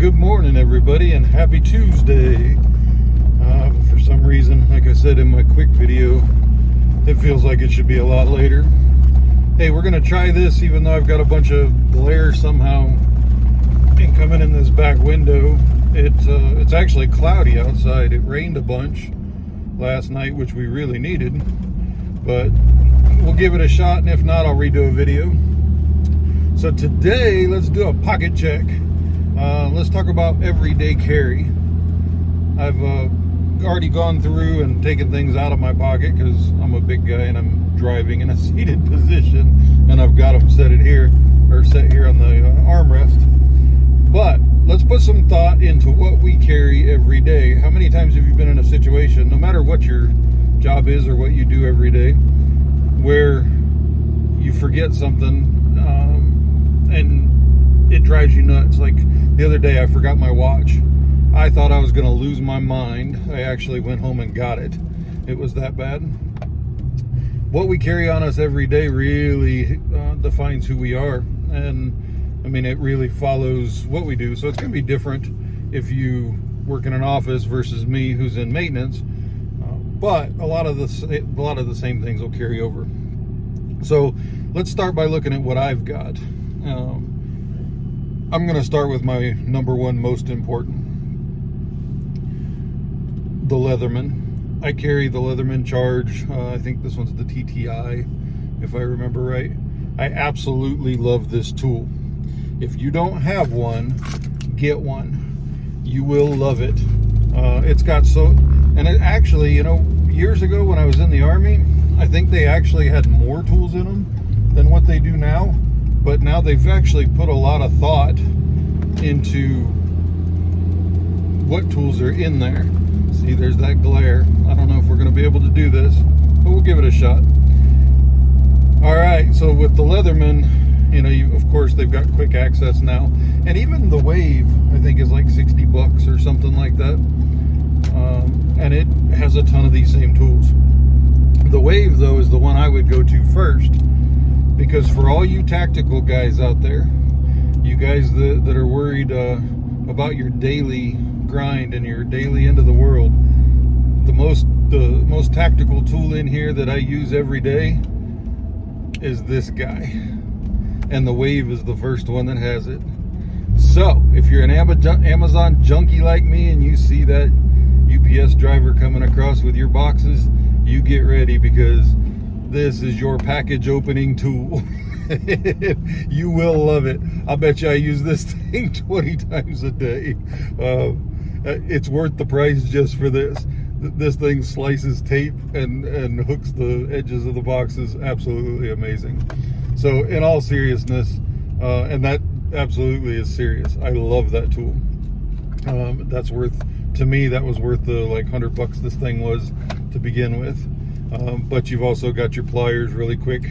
Good morning, everybody, and happy Tuesday. For some reason, like I said in my quick video, it feels like it should be a lot later. Hey, we're gonna try this even though I've got a bunch of glare somehow coming in this back window. It's actually cloudy outside. It rained a bunch last night, which we really needed, but we'll give it a shot, and if not, I'll redo a video. So today, let's do a pocket check. Let's talk about everyday carry. I've already gone through and taken things out of my pocket because I'm a big guy and I'm driving in a seated position, and I've got them set here on the armrest. But let's put some thought into what we carry every day. How many times have you been in a situation, no matter what your job is or what you do every day, where you forget something and it drives you nuts? Like the other day, I forgot my watch. I thought I was going to lose my mind. I actually went home and got it. It was that bad. What we carry on us every day really defines who we are. And I mean, it really follows what we do. So it's going to be different if you work in an office versus me, who's in maintenance. But a lot of the same things will carry over. So let's start by looking at what I've got. I'm going to start with my number one most important, the Leatherman. I carry the Leatherman Charge. I think this one's the TTI, if I remember right. I absolutely love this tool. If you don't have one, get one. You will love it. It's got and it actually, years ago when I was in the Army, I think they actually had more tools in them than what they do now. But now they've actually put a lot of thought into what tools are in there. See, there's that glare. I don't know if we're going to be able to do this, but we'll give it a shot. All right, so with the Leatherman, of course, they've got quick access now. And even the Wave, I think, is like $60 or something like that. And it has a ton of these same tools. The Wave, though, is the one I would go to first. Because for all you tactical guys out there, you guys that are worried about your daily grind and your daily end of the world, the most tactical tool in here that I use every day is this guy. And the Wave is the first one that has it. So if you're an Amazon junkie like me and you see that UPS driver coming across with your boxes, you get ready, because this is your package opening tool. You will love it. I'll bet you I use this thing 20 times a day. It's worth the price just for this. This thing slices tape and hooks the edges of the boxes. Absolutely amazing. So in all seriousness, and that absolutely is serious, I love that tool. That's worth, to me, that was worth the like $100 this thing was to begin with. But you've also got your pliers, really quick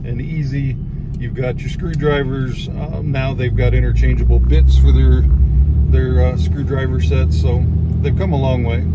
and easy. You've got your screwdrivers. Now they've got interchangeable bits for their screwdriver sets, so they've come a long way.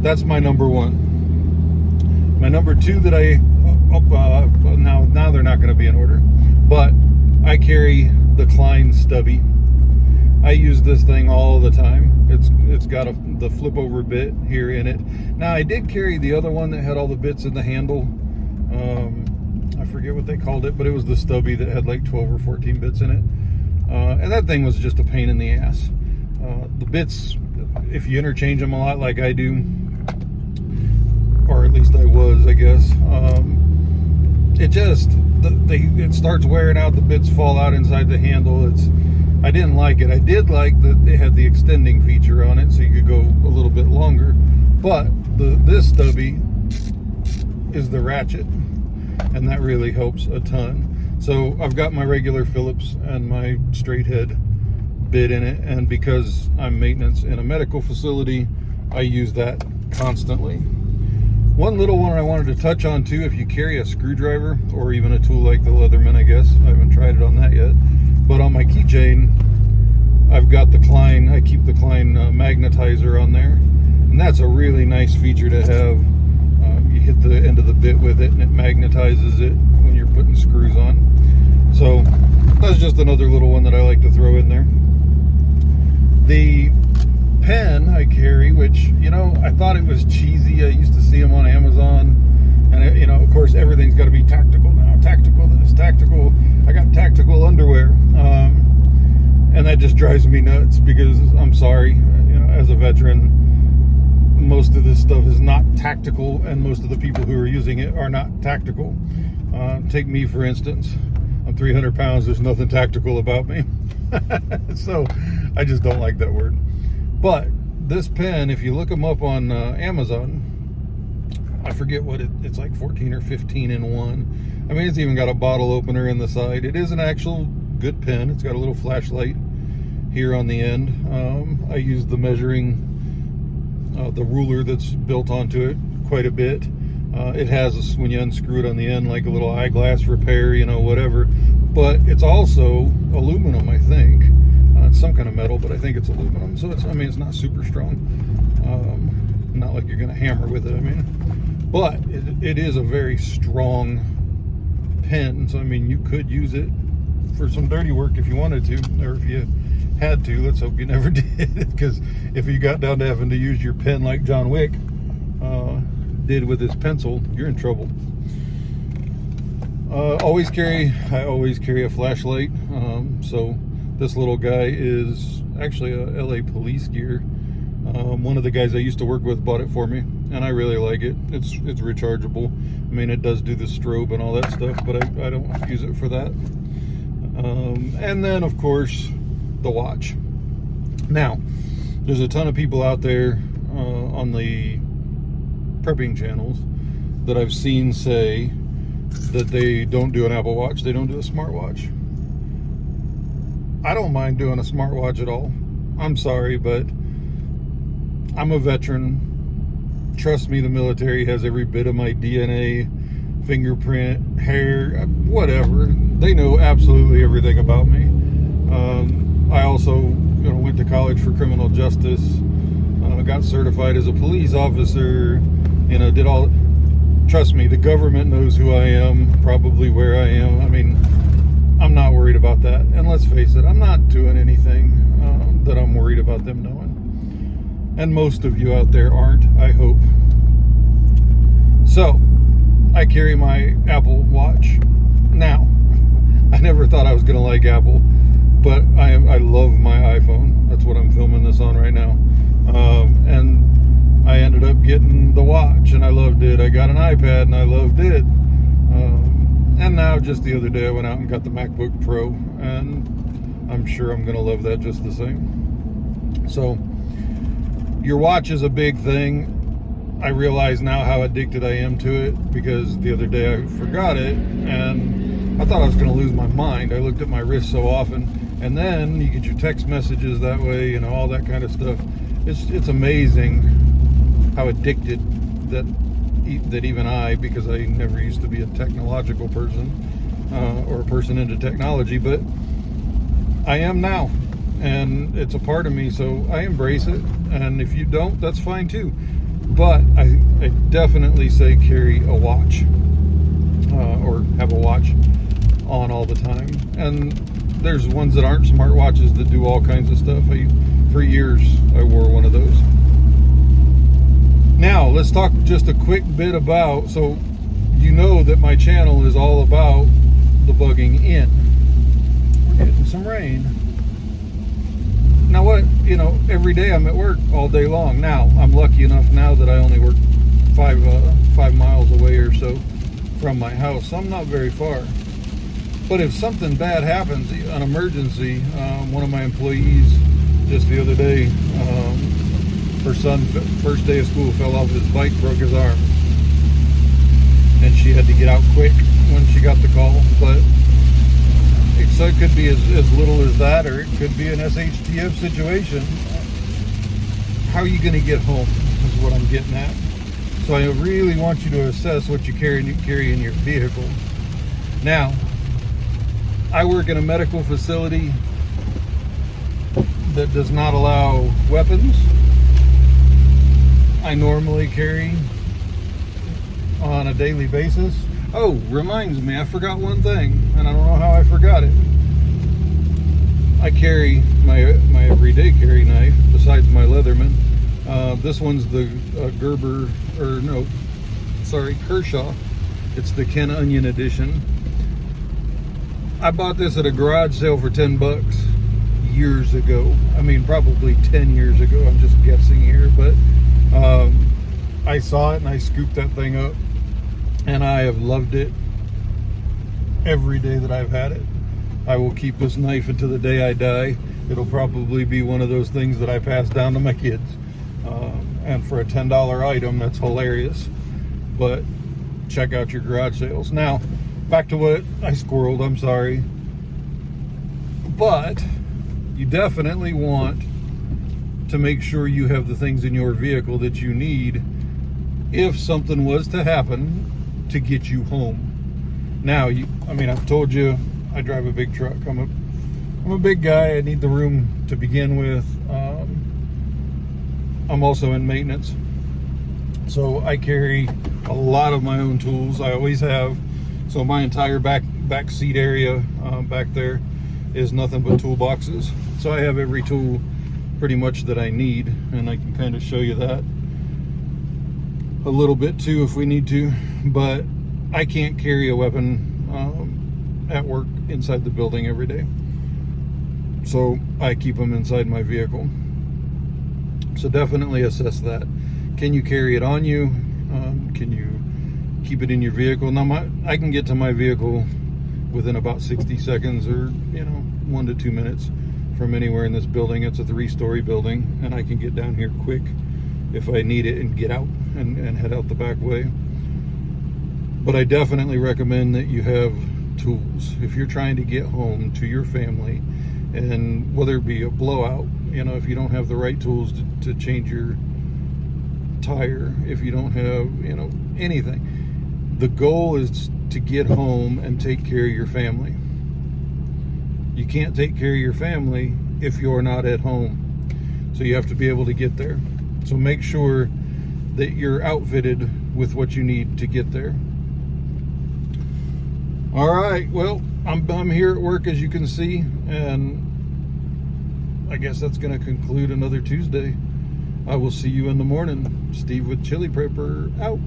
That's my number one. My number two that now they're not going to be in order, but I carry the Klein Stubby. I use this thing all the time. It's got the flip over bit here in it. Now I did carry the other one that had all the bits in the handle. I forget what they called it, but it was the Stubby that had like 12 or 14 bits in it. And that thing was just a pain in the ass. The bits, if you interchange them a lot like I do, or at least I was, I guess, it starts wearing out. The bits fall out inside the handle. I didn't like it. I did like that they had the extending feature on it, so you could go a little bit longer. But this Stubby is the ratchet, and that really helps a ton. So I've got my regular Phillips and my straight head bit in it, and because I'm maintenance in a medical facility, I use that constantly. One little one I wanted to touch on too, if you carry a screwdriver or even a tool like the Leatherman, I guess, I haven't tried it on that yet, but on my keychain, I've got the Klein, I keep the Klein magnetizer on there, and that's a really nice feature to have. You hit the end of the bit with it and it magnetizes it when you're putting screws on. So that's just another little one that I like to throw in there. I carry, which, you know, I thought it was cheesy. I used to see them on Amazon, and you know, of course, everything's got to be tactical now. Tactical this, tactical. I got tactical underwear, and that just drives me nuts because I'm sorry, you know, as a veteran, most of this stuff is not tactical, and most of the people who are using it are not tactical. Take me, for instance. I'm 300 pounds. There's nothing tactical about me. So I just don't like that word. But this pen, if you look them up on Amazon, I forget what it's like 14 or 15 in one. I mean, it's even got a bottle opener in the side. It is an actual good pen. It's got a little flashlight here on the end. I use the measuring, the ruler that's built onto it quite a bit. It has, when you unscrew it on the end, like a little eyeglass repair, you know, whatever. But it's also aluminum, I think. It's some kind of metal, but I think it's aluminum. So it's, I mean, it's not super strong. Not like you're going to hammer with it, I mean. But it is a very strong pen. So, I mean, you could use it for some dirty work if you wanted to, or if you had to. Let's hope you never did, because if you got down to having to use your pen like John Wick did with his pencil, you're in trouble. I always carry a flashlight. So this little guy is actually a LA police gear. One of the guys I used to work with bought it for me, and I really like it. It's rechargeable. I mean, it does do the strobe and all that stuff, but I don't use it for that. And then, of course, the watch. Now, there's a ton of people out there on the prepping channels that I've seen say that they don't do an Apple Watch, they don't do a smartwatch. I don't mind doing a smartwatch at all. I'm sorry, but I'm a veteran. Trust me, the military has every bit of my DNA, fingerprint, hair, whatever. They know absolutely everything about me. I also, you know, went to college for criminal justice, got certified as a police officer, you know, did all. Trust me, the government knows who I am, probably where I am. I mean, I'm not worried about that. And let's face it, I'm not doing anything that I'm worried about them knowing. And most of you out there aren't, I hope. So, I carry my Apple Watch. Now, I never thought I was going to like Apple, but I love my iPhone. That's what I'm filming this on right now. And I ended up getting the watch, and I loved it. I got an iPad, and I loved it. And now, just the other day, I went out and got the MacBook Pro, and I'm sure I'm going to love that just the same. So, your watch is a big thing. I realize now how addicted I am to it, because the other day I forgot it, and I thought I was going to lose my mind. I looked at my wrist so often, and then you get your text messages that way, you know, all that kind of stuff. It's amazing how addicted that even I, because I never used to be a technological person or a person into technology, but I am now, and it's a part of me, so I embrace it. And if you don't, that's fine too. But I definitely say carry a watch or have a watch on all the time. And there's ones that aren't smartwatches that do all kinds of stuff. For years I wore one of those. Now, let's talk just a quick bit about, so you know that my channel is all about the bugging in. We're getting some rain. Now what, you know, every day I'm at work all day long. Now, I'm lucky enough now that I only work 5 miles away or so from my house. So I'm not very far. But if something bad happens, an emergency, one of my employees just the other day, her son, first day of school, fell off his bike, broke his arm. And she had to get out quick when she got the call. But so it could be as little as that, or it could be an SHTF situation. How are you going to get home is what I'm getting at. So I really want you to assess what you carry in your vehicle. Now, I work in a medical facility that does not allow weapons. I normally carry on a daily basis. Oh, reminds me, I forgot one thing, and I don't know how I forgot it. I carry my everyday carry knife, besides my Leatherman. This one's the Gerber, or no, sorry, Kershaw. It's the Ken Onion edition. I bought this at a garage sale for $10 years ago. I mean, probably 10 years ago. I'm just guessing here, but I saw it and I scooped that thing up, and I have loved it every day that I've had it. I will keep this knife until the day I die. It'll probably be one of those things that I pass down to my kids. And for a $10 item, that's hilarious. But check out your garage sales. Now, back to what I squirreled, I'm sorry. But you definitely want to make sure you have the things in your vehicle that you need if something was to happen to get you home. Now, I mean, I've told you, I drive a big truck. I'm a big guy. I need the room to begin with. I'm also in maintenance, so I carry a lot of my own tools. I always have. So my entire back seat area back there is nothing but toolboxes. So I have every tool pretty much that I need, and I can kind of show you that a little bit too if we need to. But I can't carry a weapon at work inside the building every day, so I keep them inside my vehicle. So definitely assess that. Can you carry it on you? Can you keep it in your vehicle? Now, I can get to my vehicle within about 60 seconds, or 1 to 2 minutes from anywhere in this building. It's a 3-story building, and I can get down here quick if I need it and get out and head out the back way. But I definitely recommend that you have tools if you're trying to get home to your family, and whether it be a blowout, if you don't have the right tools to change your tire, if you don't have anything, the goal is to get home and take care of your family. You can't take care of your family if you're not at home, so you have to be able to get there. So make sure that you're outfitted with what you need to get there. All right, well, I'm here at work, as you can see, and I guess that's going to conclude another Tuesday. I will see you in the morning. Steve with Chili Prepper out.